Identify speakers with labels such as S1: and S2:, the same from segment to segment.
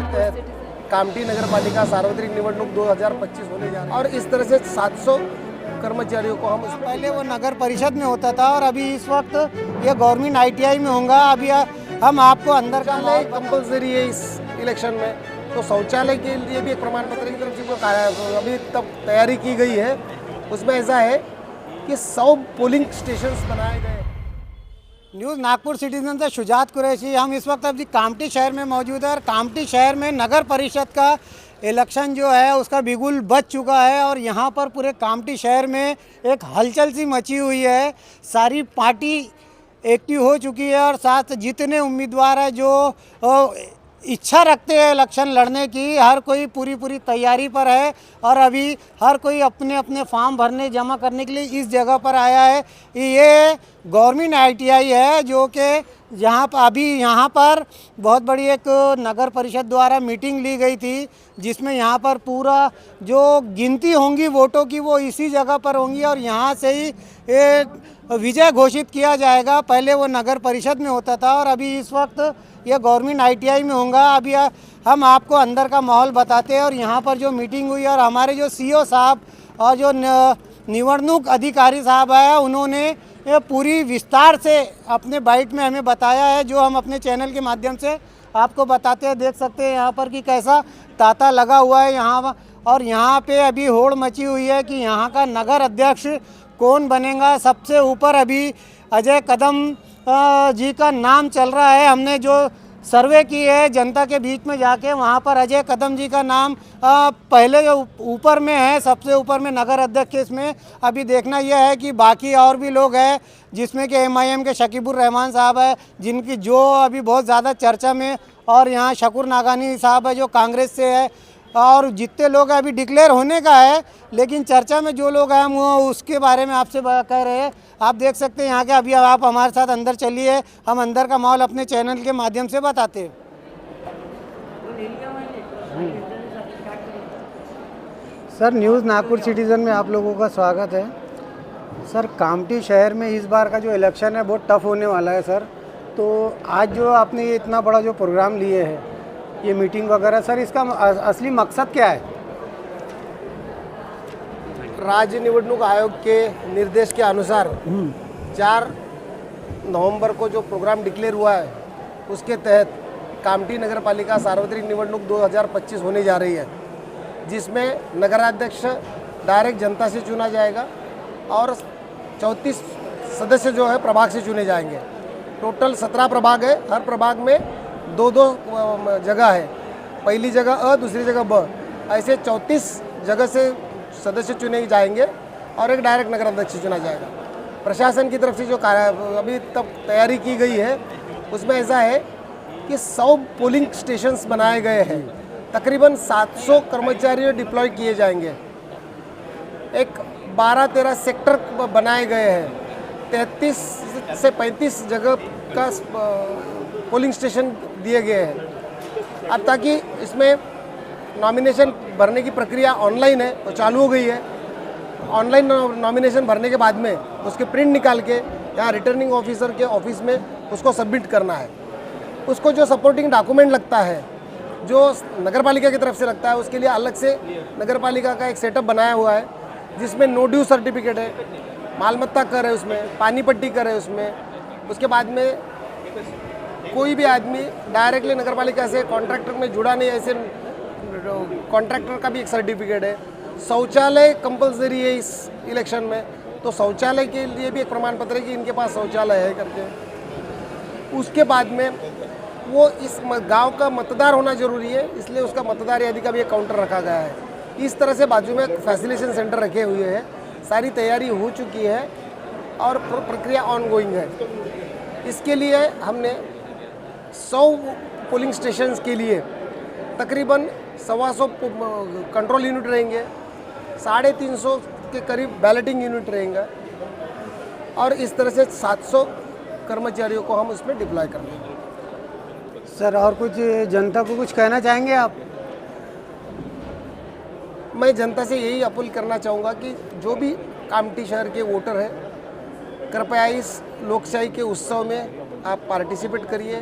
S1: तहत कामठी नगर पालिका सार्वत्रिक निवडणूक 2025 होने जा रही है और इस तरह से 700 कर्मचारियों को हम
S2: पहले वो नगर परिषद में होता था और अभी इस वक्त ये गवर्नमेंट ITI में होगा। अभी हम आपको अंदर का
S1: शौचालय कंपलसरी है इस इलेक्शन में, तो शौचालय के लिए भी एक प्रमाण पत्र की तरफ से अभी तक तैयारी की गई है। उसमें ऐसा है कि 100 पोलिंग स्टेशंस बनाए गए।
S2: न्यूज़ नागपुर सिटीजन से शुजात कुरैशी। हम इस वक्त अभी कामठी शहर में मौजूद है और कामठी शहर में नगर परिषद का इलेक्शन जो है उसका बिगुल बज चुका है और यहाँ पर पूरे कामठी शहर में एक हलचल सी मची हुई है। सारी पार्टी एक्टिव हो चुकी है और साथ जितने उम्मीदवार हैं जो इच्छा रखते हैं इलेक्शन लड़ने की, हर कोई पूरी तैयारी पर है और अभी हर कोई अपने अपने फॉर्म भरने जमा करने के लिए इस जगह पर आया है। ये गवर्नमेंट ITI है जो कि यहाँ पर बहुत बड़ी एक नगर परिषद द्वारा मीटिंग ली गई थी जिसमें यहाँ पर पूरा जो गिनती होंगी वोटों की वो इसी जगह पर होंगी और यहाँ से ही विजय घोषित किया जाएगा। पहले वो नगर परिषद में होता था और अभी इस वक्त ये गवर्नमेंट ITI में होगा। अभी हम आपको अंदर का माहौल बताते हैं और यहाँ पर जो मीटिंग हुई और हमारे जो CO साहब और जो निवडणूक अधिकारी साहब आया उन्होंने ये पूरी विस्तार से अपने बाइट में हमें बताया है जो हम अपने चैनल के माध्यम से आपको बताते हैं। देख सकते हैं यहाँ पर कि कैसा तांता लगा हुआ है यहाँ और यहाँ पे अभी होड़ मची हुई है कि यहाँ का नगर अध्यक्ष कौन बनेगा। सबसे ऊपर अभी अजय कदम जी का नाम चल रहा है। हमने जो सर्वे की है जनता के बीच में जाके वहाँ पर अजय कदम जी का नाम पहले जो ऊपर में है, सबसे ऊपर में नगर अध्यक्ष। इसमें अभी देखना यह है कि बाकी और भी लोग हैं जिसमें कि MIM के शकीबुर रहमान साहब है जिनकी जो अभी बहुत ज़्यादा चर्चा में, और यहाँ शकूर नागानी साहब है जो कांग्रेस से है और जितने लोग अभी डिक्लेयर होने का है लेकिन चर्चा में जो लोग हैं वो उसके बारे में आपसे कह रहे हैं। आप देख सकते हैं यहाँ के। अभी आप हमारे साथ अंदर चलिए, हम अंदर का माहौल अपने चैनल के माध्यम से बताते हैं। सर, न्यूज़ नागपुर सिटीज़न में आप लोगों का स्वागत है। सर, कामठी शहर में इस बार का जो इलेक्शन है बहुत टफ होने वाला है सर। तो आज जो आपने ये इतना बड़ा जो प्रोग्राम लिए है, ये मीटिंग वगैरह, सर इसका असली मकसद क्या है?
S1: राज्य निवडणूक आयोग के निर्देश के अनुसार 4 नवंबर को जो प्रोग्राम डिक्लेयर हुआ है उसके तहत कामठी नगर पालिका सार्वत्रिक निवडणूक 2025 होने जा रही है, जिसमें नगराध्यक्ष डायरेक्ट जनता से चुना जाएगा और 34 सदस्य जो है प्रभाग से चुने जाएंगे। टोटल 17 प्रभाग है, हर प्रभाग में 2-2 जगह है। पहली जगह अ, दूसरी जगह ब, ऐसे 34 जगह से सदस्य चुने जाएंगे और एक डायरेक्ट नगर अध्यक्ष चुना जाएगा। प्रशासन की तरफ से जो अभी तक तैयारी की गई है उसमें ऐसा है कि 100 पोलिंग स्टेशंस बनाए गए हैं। तकरीबन 700 कर्मचारी डिप्लॉय किए जाएंगे। एक 12-13 सेक्टर बनाए गए हैं। 33 से 35 जगह का पोलिंग स्टेशन दिए गए हैं। अब ताकि इसमें नॉमिनेशन भरने की प्रक्रिया ऑनलाइन है तो चालू हो गई है। ऑनलाइन नॉमिनेशन भरने के बाद में उसके प्रिंट निकाल के यहाँ रिटर्निंग ऑफिसर के ऑफिस में उसको सबमिट करना है। उसको जो सपोर्टिंग डॉक्यूमेंट लगता है जो नगरपालिका की तरफ से लगता है, उसके लिए अलग से नगरपालिका का एक सेटअप बनाया हुआ है जिसमें नो ड्यू सर्टिफिकेट है, मालमत्ता कर है उसमें, पानी पट्टी कर है उसमें। उसके बाद में कोई भी आदमी डायरेक्टली नगरपालिका से कॉन्ट्रैक्टर में जुड़ा नहीं, ऐसे कॉन्ट्रैक्टर का भी एक सर्टिफिकेट है। शौचालय कंपलसरी है इस इलेक्शन में, तो शौचालय के लिए भी एक प्रमाण पत्र है कि इनके पास शौचालय है करके। उसके बाद में वो इस गांव का मतदार होना जरूरी है, इसलिए उसका मतदार यादी का भी एक काउंटर रखा गया है। इस तरह से बाजू में फैसिलिटेशन सेंटर रखे हुए हैं। सारी तैयारी हो चुकी है और प्रक्रिया ऑनगोइंग है। इसके लिए हमने 100 पोलिंग स्टेशंस के लिए तकरीबन 125 कंट्रोल यूनिट रहेंगे, 350 के करीब बैलेटिंग यूनिट रहेंगे और इस तरह से 700 कर्मचारियों को हम उसमें डिप्लॉय कर देंगे।
S2: सर, और कुछ जनता को कुछ कहना चाहेंगे आप?
S1: मैं जनता से यही अपील करना चाहूँगा कि जो भी कामठी शहर के वोटर हैं, कृपया इस लोकशाही के उत्सव में आप पार्टिसिपेट करिए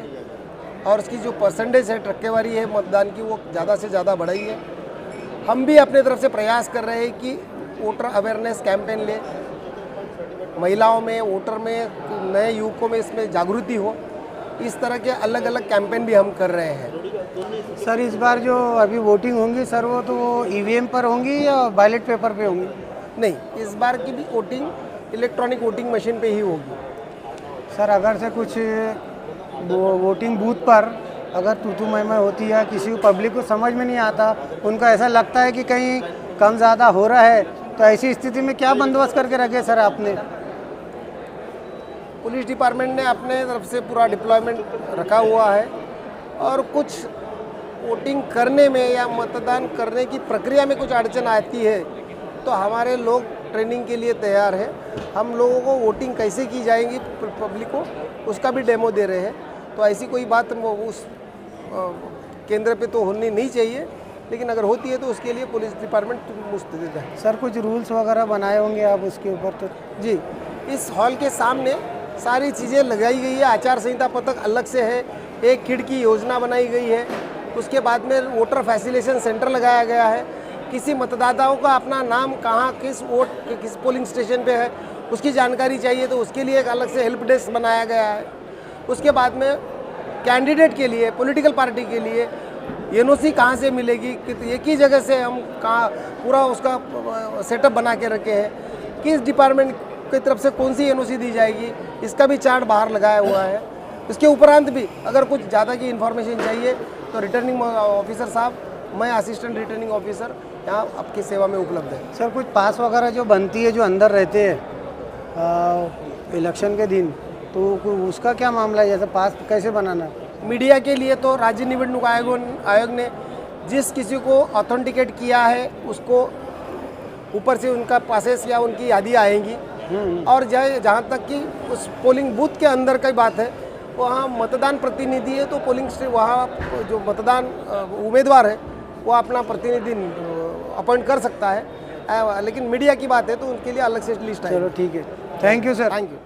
S1: और उसकी जो परसेंटेज है टक्केवारी है मतदान की वो ज़्यादा से ज़्यादा बढ़ाई है। हम भी अपने तरफ से प्रयास कर रहे हैं कि वोटर अवेयरनेस कैंपेन ले, महिलाओं में, वोटर में, नए युवकों में इसमें जागृति हो। इस तरह के अलग अलग कैंपेन भी हम कर रहे हैं।
S2: सर इस बार जो अभी वोटिंग होंगी सर वो तो ईवीएम पर होंगी या बैलेट पेपर पे होंगी?
S1: नहीं, इस बार की भी वोटिंग इलेक्ट्रॉनिक वोटिंग मशीन पे ही होगी।
S2: सर अगर से कुछ वोटिंग बूथ पर अगर तू मैं होती है, किसी को पब्लिक को समझ में नहीं आता, उनका ऐसा लगता है कि कहीं कम ज़्यादा हो रहा है, तो ऐसी स्थिति में क्या बंदोबस्त करके रखे सर आपने?
S1: पुलिस डिपार्टमेंट ने अपने तरफ से पूरा डिप्लॉयमेंट रखा हुआ है और कुछ वोटिंग करने में या मतदान करने की प्रक्रिया में कुछ अड़चन आती है तो हमारे लोग ट्रेनिंग के लिए तैयार है। हम लोगों को वोटिंग कैसे की जाएगी पब्लिक को उसका भी डेमो दे रहे हैं। तो ऐसी कोई बात उस केंद्र पे तो होनी नहीं चाहिए, लेकिन अगर होती है तो उसके लिए पुलिस डिपार्टमेंट मुस्तैद है।
S2: सर कुछ रूल्स वगैरह बनाए होंगे आप उसके ऊपर? तो
S1: जी, इस हॉल के सामने सारी चीज़ें लगाई गई है। आचार संहिता पत्रक अलग से है, एक खिड़की योजना बनाई गई है। उसके बाद में वोटर फैसिलिटेशन सेंटर लगाया गया है। किसी मतदाताओं का अपना नाम कहाँ किस पोलिंग स्टेशन पे है उसकी जानकारी चाहिए तो उसके लिए एक अलग से हेल्प डेस्क बनाया गया है। उसके बाद में कैंडिडेट के लिए, पॉलिटिकल पार्टी के लिए एनओसी कहाँ से मिलेगी, एक ही जगह से हम कहाँ पूरा उसका सेटअप बना के रखे हैं, किस डिपार्टमेंट की तरफ से कौन सी एनओसी दी जाएगी, इसका भी चार्ट बाहर लगाया हुआ है। इसके उपरांत भी अगर कुछ ज़्यादा की इन्फॉर्मेशन चाहिए तो रिटर्निंग ऑफिसर साहब, मैं असिस्टेंट रिटर्निंग ऑफिसर यहाँ आपकी सेवा में उपलब्ध है।
S2: सर कुछ पास वगैरह जो बनती है जो अंदर रहते हैं इलेक्शन के दिन, तो उसका क्या मामला है? जैसे पास कैसे बनाना?
S1: मीडिया के लिए तो राज्य निवडणूक आयोग ने जिस किसी को ऑथेंटिकेट किया है उसको ऊपर से उनका पासेस या उनकी यादी आएंगी। और जहाँ तक कि उस पोलिंग बूथ के अंदर की बात है, वहाँ मतदान प्रतिनिधि है तो पोलिंग वहाँ जो मतदान उम्मीदवार है वो अपना प्रतिनिधि अपॉइंट कर सकता है। लेकिन मीडिया की बात है तो उनके लिए अलग से लिस्ट है।
S2: चलो ठीक है, thank you sir.
S1: Thank you.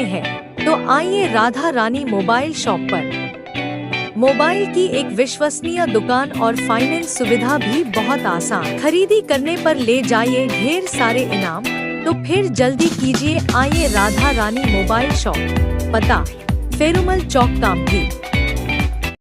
S3: हैं तो आइए राधा रानी मोबाइल शॉप पर। मोबाइल की एक विश्वसनीय दुकान और फाइनेंस सुविधा भी बहुत आसान। खरीदी करने पर ले जाइए ढेर सारे इनाम। तो फिर जल्दी कीजिए, आइए राधा रानी मोबाइल शॉप। पता फेरुमल चौक कामठी।